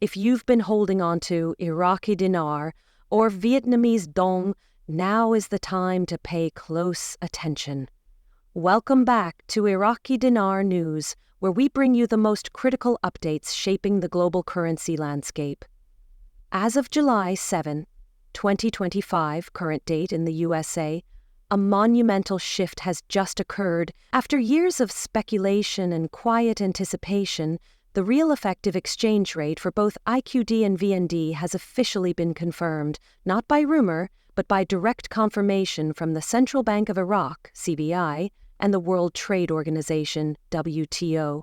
If you've been holding on to Iraqi dinar or Vietnamese dong, now is the time to pay close attention. Welcome back to Iraqi Dinar News, where we bring you the most critical updates shaping the global currency landscape. As of July 7, 2025, current date in the USA, a monumental shift has just occurred. After years of speculation and quiet anticipation, the real effective exchange rate for both IQD and VND has officially been confirmed, not by rumor, but by direct confirmation from the Central Bank of Iraq, CBI, and the World Trade Organization, WTO.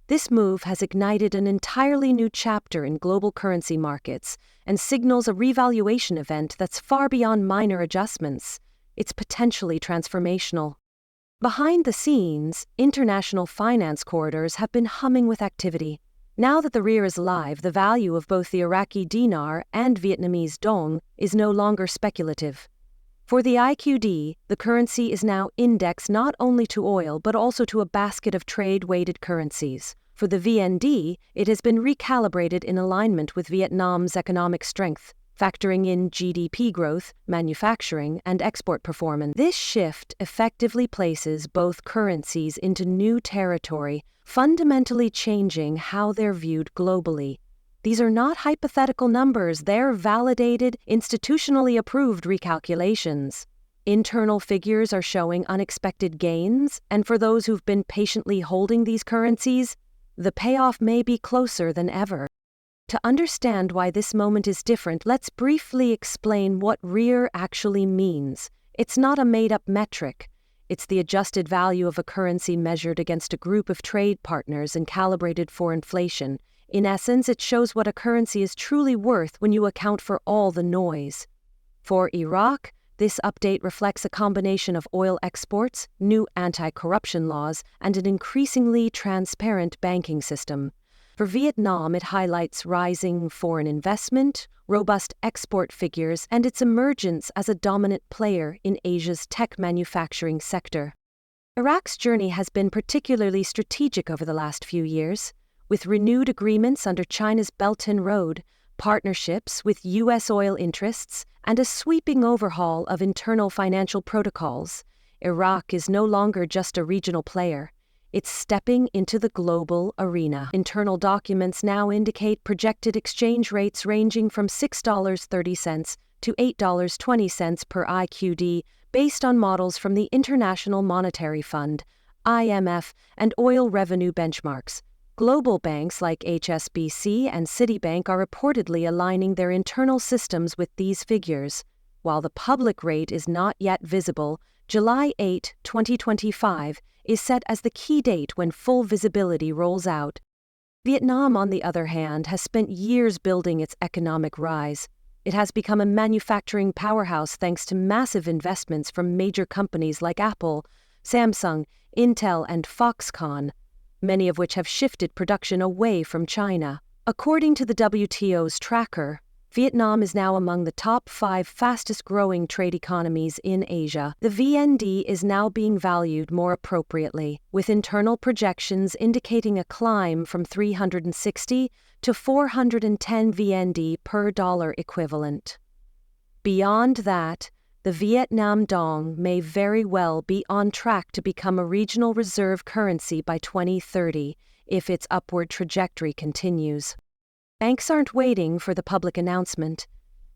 This move has ignited an entirely new chapter in global currency markets and signals a revaluation event that's far beyond minor adjustments. It's potentially transformational. Behind the scenes, international finance corridors have been humming with activity. Now that the rear is live, the value of both the Iraqi dinar and Vietnamese dong is no longer speculative. For the IQD, the currency is now indexed not only to oil but also to a basket of trade-weighted currencies. For the VND, it has been recalibrated in alignment with Vietnam's economic strength, factoring in GDP growth, manufacturing, and export performance. This shift effectively places both currencies into new territory, fundamentally changing how they're viewed globally. These are not hypothetical numbers, they're validated, institutionally approved recalculations. Internal figures are showing unexpected gains, and for those who've been patiently holding these currencies, the payoff may be closer than ever. To understand why this moment is different, let's briefly explain what rear actually means. It's not a made-up metric. It's the adjusted value of a currency measured against a group of trade partners and calibrated for inflation. In essence, it shows what a currency is truly worth when you account for all the noise. For Iraq, this update reflects a combination of oil exports, new anti-corruption laws, and an increasingly transparent banking system. For Vietnam, it highlights rising foreign investment, robust export figures, and its emergence as a dominant player in Asia's tech manufacturing sector. Iraq's journey has been particularly strategic over the last few years, with renewed agreements under China's Belt and Road, partnerships with U.S. oil interests, and a sweeping overhaul of internal financial protocols. Iraq is no longer just a regional player. It's stepping into the global arena. Internal documents now indicate projected exchange rates ranging from $6.30 to $8.20 per IQD, based on models from the International Monetary Fund, IMF, and oil revenue benchmarks. Global banks like HSBC and Citibank are reportedly aligning their internal systems with these figures. While the public rate is not yet visible, July 8, 2025, is set as the key date when full visibility rolls out. Vietnam, on the other hand, has spent years building its economic rise. It has become a manufacturing powerhouse thanks to massive investments from major companies like Apple, Samsung, Intel, and Foxconn, many of which have shifted production away from China. According to the WTO's tracker, Vietnam is now among the top 5 fastest-growing trade economies in Asia. The VND is now being valued more appropriately, with internal projections indicating a climb from 360 to 410 VND per dollar equivalent. Beyond that, the Vietnam dong may very well be on track to become a regional reserve currency by 2030 if its upward trajectory continues. Banks aren't waiting for the public announcement.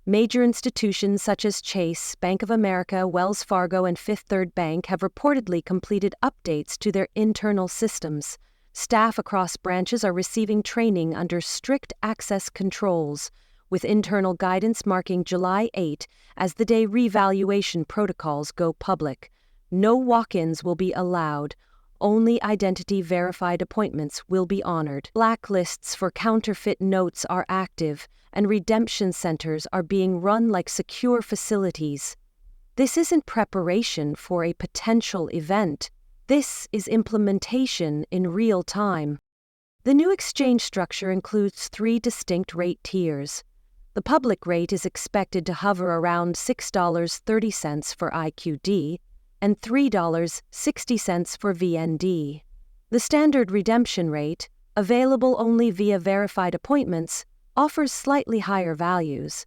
Major institutions such as Chase, Bank of America, Wells Fargo, and Fifth Third Bank have reportedly completed updates to their internal systems. Staff across branches are receiving training under strict access controls, with internal guidance marking July 8 as the day revaluation protocols go public. No walk-ins will be allowed. Only identity-verified appointments will be honored. Blacklists for counterfeit notes are active, and redemption centers are being run like secure facilities. This isn't preparation for a potential event. This is implementation in real time. The new exchange structure includes 3 distinct rate tiers. The public rate is expected to hover around $6.30 for IQD, and $3.60 for VND. The standard redemption rate, available only via verified appointments, offers slightly higher values.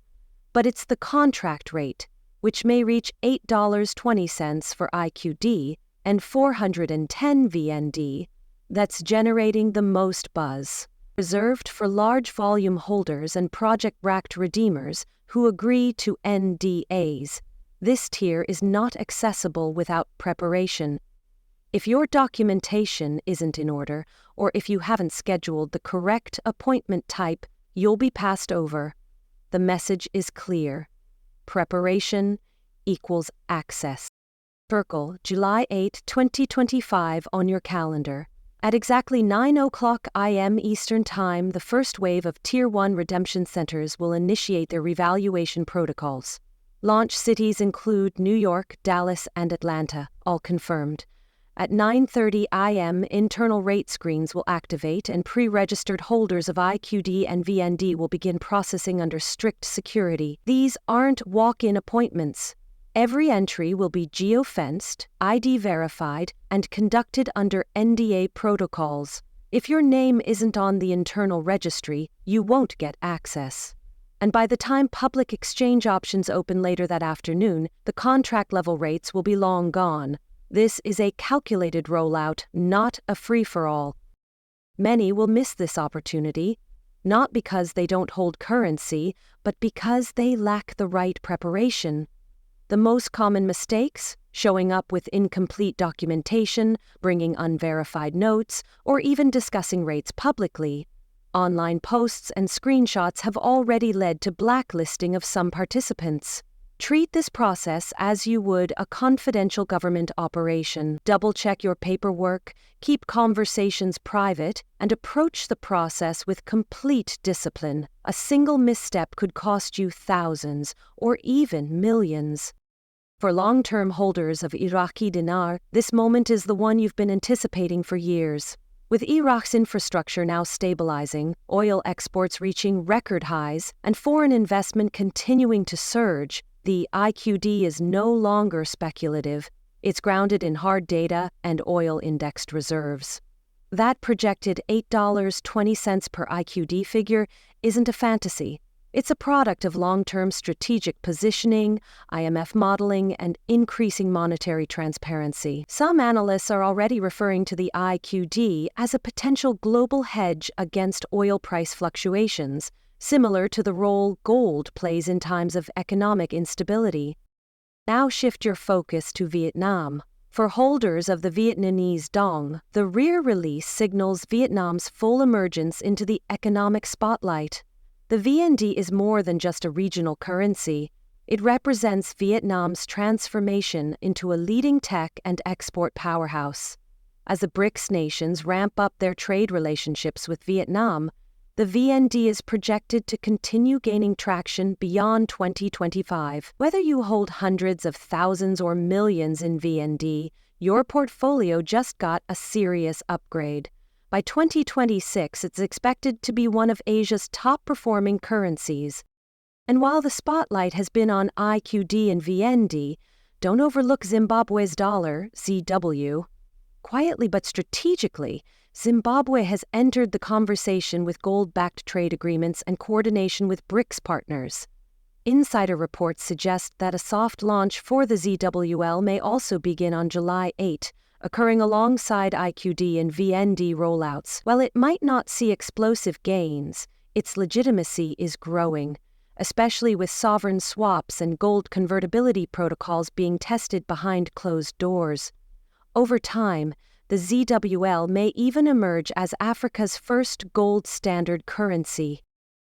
But it's the contract rate, which may reach $8.20 for IQD and 410 VND, that's generating the most buzz. Reserved for large volume holders and project-backed redeemers who agree to NDAs, this tier is not accessible without preparation. If your documentation isn't in order, or if you haven't scheduled the correct appointment type, you'll be passed over. The message is clear. Preparation equals access. Circle July 8, 2025 on your calendar. At exactly 9:00 a.m. Eastern Time, the first wave of Tier 1 redemption centers will initiate their revaluation protocols. Launch cities include New York, Dallas, and Atlanta, all confirmed. At 9:30 a.m., internal rate screens will activate and pre-registered holders of IQD and VND will begin processing under strict security. These aren't walk-in appointments. Every entry will be geo-fenced, ID verified, and conducted under NDA protocols. If your name isn't on the internal registry, you won't get access. And by the time public exchange options open later that afternoon, the contract-level rates will be long gone. This is a calculated rollout, not a free-for-all. Many will miss this opportunity, not because they don't hold currency, but because they lack the right preparation. The most common mistakes? Showing up with incomplete documentation, bringing unverified notes, or even discussing rates publicly. Online posts and screenshots have already led to blacklisting of some participants. Treat this process as you would a confidential government operation. Double-check your paperwork, keep conversations private, and approach the process with complete discipline. A single misstep could cost you thousands or even millions. For long-term holders of Iraqi dinar, this moment is the one you've been anticipating for years. With Iraq's infrastructure now stabilizing, oil exports reaching record highs, and foreign investment continuing to surge, the IQD is no longer speculative. It's grounded in hard data and oil-indexed reserves. That projected $8.20 per IQD figure isn't a fantasy. It's a product of long-term strategic positioning, IMF modeling, and increasing monetary transparency. Some analysts are already referring to the IQD as a potential global hedge against oil price fluctuations, similar to the role gold plays in times of economic instability. Now shift your focus to Vietnam. For holders of the Vietnamese dong, the rear release signals Vietnam's full emergence into the economic spotlight. The VND is more than just a regional currency. It represents Vietnam's transformation into a leading tech and export powerhouse. As the BRICS nations ramp up their trade relationships with Vietnam, the VND is projected to continue gaining traction beyond 2025. Whether you hold hundreds of thousands or millions in VND, your portfolio just got a serious upgrade. By 2026, it's expected to be one of Asia's top-performing currencies. And while the spotlight has been on IQD and VND, don't overlook Zimbabwe's dollar, ZW. Quietly but strategically, Zimbabwe has entered the conversation with gold-backed trade agreements and coordination with BRICS partners. Insider reports suggest that a soft launch for the ZWL may also begin on July 8, occurring alongside IQD and VND rollouts. While it might not see explosive gains, its legitimacy is growing, especially with sovereign swaps and gold convertibility protocols being tested behind closed doors. Over time, the ZWL may even emerge as Africa's first gold standard currency.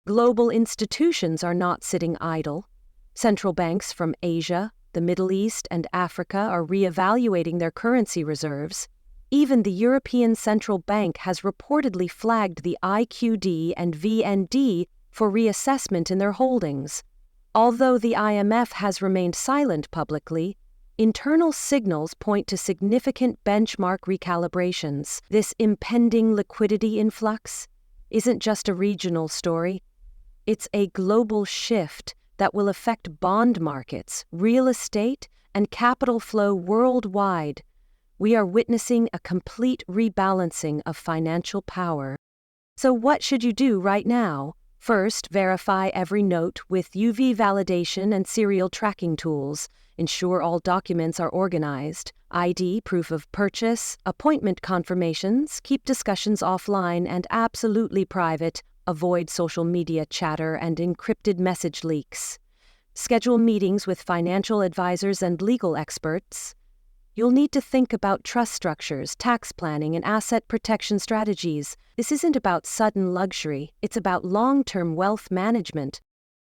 Global institutions are not sitting idle. Central banks from Asia, the Middle East, and Africa are reevaluating their currency reserves. Even the European Central Bank has reportedly flagged the IQD and VND for reassessment in their holdings. Although the IMF has remained silent publicly, internal signals point to significant benchmark recalibrations. This impending liquidity influx isn't just a regional story. It's a global shift that will affect bond markets, real estate, and capital flow worldwide. We are witnessing a complete rebalancing of financial power. So what should you do right now? First, verify every note with UV validation and serial tracking tools. Ensure all documents are organized. ID, proof of purchase, appointment confirmations, keep discussions offline and absolutely private. Avoid social media chatter and encrypted message leaks. Schedule meetings with financial advisors and legal experts. You'll need to think about trust structures, tax planning, and asset protection strategies. This isn't about sudden luxury, it's about long-term wealth management.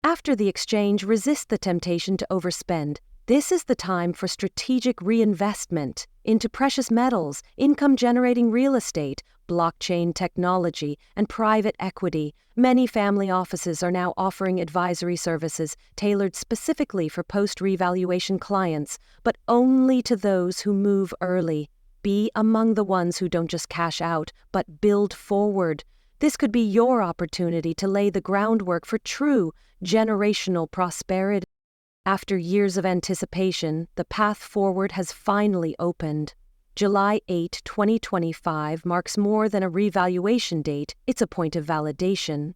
After the exchange, resist the temptation to overspend. This is the time for strategic reinvestment into precious metals, income-generating real estate, blockchain technology, and private equity. Many family offices are now offering advisory services tailored specifically for post-revaluation clients, but only to those who move early. Be among the ones who don't just cash out, but build forward. This could be your opportunity to lay the groundwork for true generational prosperity. After years of anticipation, the path forward has finally opened. July 8, 2025 marks more than a revaluation date, it's a point of validation.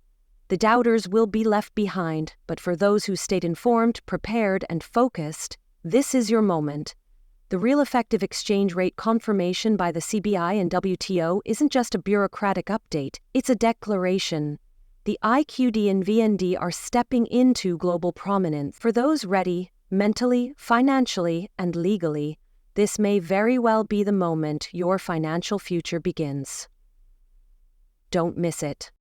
The doubters will be left behind, but for those who stayed informed, prepared, and focused, this is your moment. The real effective exchange rate confirmation by the CBI and WTO isn't just a bureaucratic update, it's a declaration. The IQD and VND are stepping into global prominence. For those ready, mentally, financially, and legally, this may very well be the moment your financial future begins. Don't miss it.